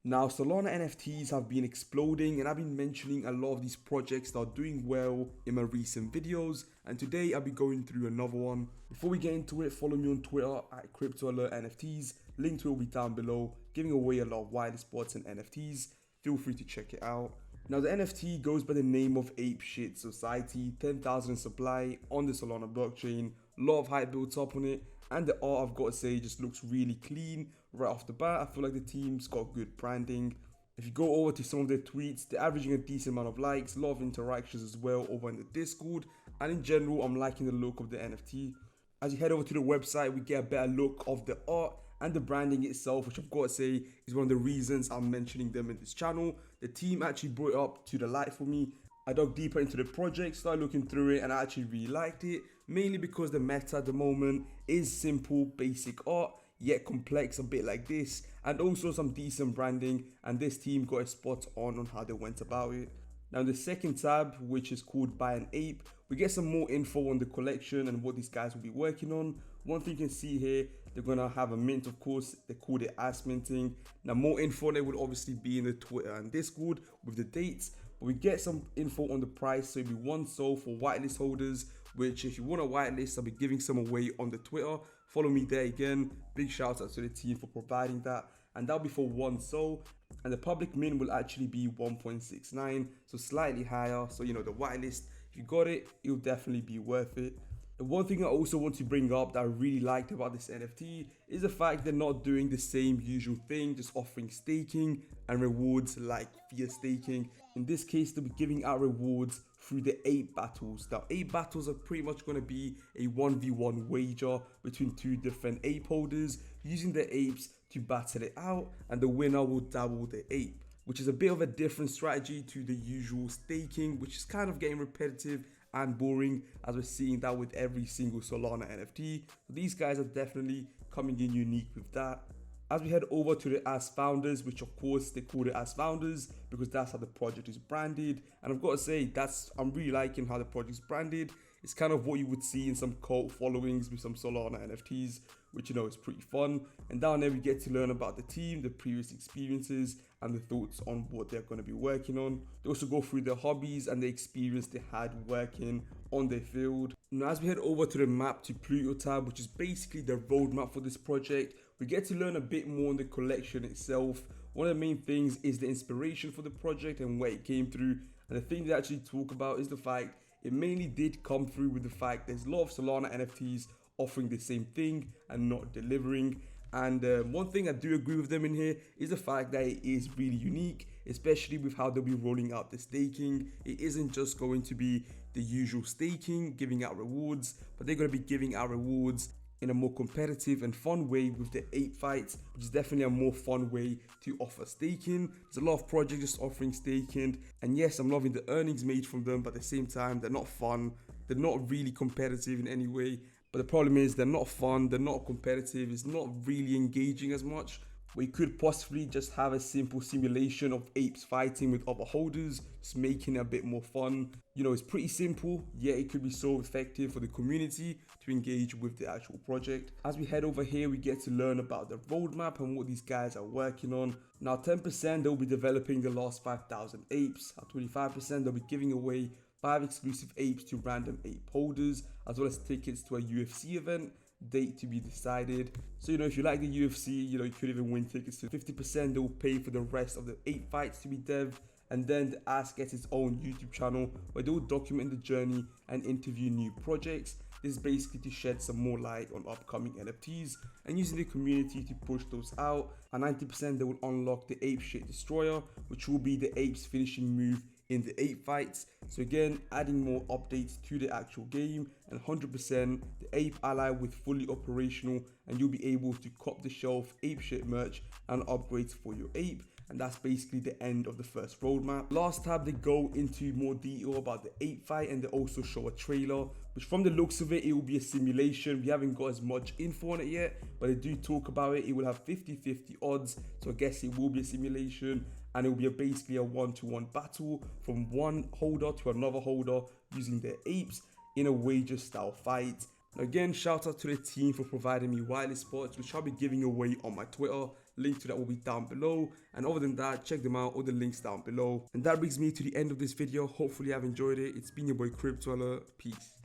Now, Solana NFTs have been exploding, and I've been mentioning a lot of these projects that are doing well in my recent videos, and today I'll be going through another one. Before we get into it, follow me on Twitter at cryptoalertenquiries. Link to it will be down below, giving away a lot of wireless spots and NFTs. Feel free to check it out. Now, the NFT goes by the name of ApeShitSociety, 10,000 in supply on the Solana blockchain. A lot of hype built up on it, and the art, I've got to say, just looks really clean right off the bat. I feel like the team's got good branding. If you go over to some of their tweets, they're averaging a decent amount of likes, a lot of interactions as well over in the Discord, and in general, I'm liking the look of the NFT. As you head over to the website, we get a better look of the art and the branding itself, which I've got to say is one of the reasons I'm mentioning them in this channel. The team actually brought it up to the light for me. I dug deeper into the project, started looking through it, and I actually really liked it, mainly because the meta at the moment is simple, basic art, yet complex, a bit like this, and also some decent branding, and this team got a spot on how they went about it. Now in the second tab, which is called Buy an Ape, we get some more info on the collection and what these guys will be working on. One thing you can see here, they're gonna have a mint, of course. They called it ass minting. Now more info on it would obviously be in the Twitter and Discord with the dates, but we get some info on the price. So it'll be 1 SOL for whitelist holders, which if you want a whitelist, I'll be giving some away on the Twitter. Follow me there again. Big shout out to the team for providing that, and that'll be for 1 SOL. And the public min will actually be 1.69, so slightly higher. So you know, the whitelist, if you got it, it'll definitely be worth it. The one thing I also want to bring up that I really liked about this NFT is the fact they're not doing the same usual thing, just offering staking and rewards like fiat staking. In this case, they'll be giving out rewards through the ape battles. Now, ape battles are pretty much going to be a 1v1 wager between two different ape holders using the apes to battle it out, and the winner will double the ape, which is a bit of a different strategy to the usual staking, which is kind of getting repetitive and boring, as we're seeing that with every single Solana NFT. So these guys are definitely coming in unique with that. As we head over to the as founders, which of course they call it as founders because that's how the project is branded, and I've got to say I'm really liking how the project is branded. It's kind of what you would see in some cult followings with some Solana NFTs, which you know is pretty fun. And down there we get to learn about the team, the previous experiences, and the thoughts on what they're going to be working on. They also go through their hobbies and the experience they had working on their field. Now as we head over to the map to Pluto tab, which is basically the roadmap for this project, we get to learn a bit more on the collection itself. One of the main things is the inspiration for the project and where it came through. And the thing they actually talk about is the fact it mainly did come through with the fact there's a lot of Solana NFTs offering the same thing and not delivering. And one thing I do agree with them in here is the fact that it is really unique, especially with how they'll be rolling out the staking. It isn't just going to be the usual staking, giving out rewards, but they're going to be giving out rewards in a more competitive and fun way with the ape fights, which is definitely a more fun way to offer staking. There's a lot of projects just offering staking, and yes, I'm loving the earnings made from them, but at the same time, they're not fun. They're not really competitive in any way. But the problem is they're not fun, they're not competitive, it's not really engaging as much. We could possibly just have a simple simulation of apes fighting with other holders, just making it a bit more fun. You know, it's pretty simple, yet it could be so effective for the community to engage with the actual project. As we head over here, we get to learn about the roadmap and what these guys are working on. Now, 10% they'll be developing the last 5,000 apes. At 25%, they'll be giving away 5 exclusive apes to random ape holders, as well as tickets to a UFC event, date to be decided. So you know, if you like the UFC, you know, you could even win tickets to 50%. They will pay for the rest of the ape fights to be dev, and then the Ask gets its own YouTube channel where they will document the journey and interview new projects. This is basically to shed some more light on upcoming NFTs and using the community to push those out. And 90% they will unlock the Ape Shit Destroyer, which will be the ape's finishing move in the ape fights. So again, adding more updates to the actual game, and 100% the ape ally with fully operational, and you'll be able to cop the shelf ape shit merch and upgrades for your ape. And that's basically the end of the first roadmap. Last tab, they go into more detail about the ape fight, and they also show a trailer, which from the looks of it, it will be a simulation. We haven't got as much info on it yet, but they do talk about it. It will have 50-50 odds, so I guess it will be a simulation, and it will be basically a one-to-one battle from one holder to another holder using their apes in a wager style fight. Again, shout out to the team for providing me wireless spots, which I'll be giving away on my Twitter. Link to that will be down below. And other than that, check them out, all the links down below. And that brings me to the end of this video. Hopefully I've enjoyed it. It's been your boy Crypto Alert. Peace.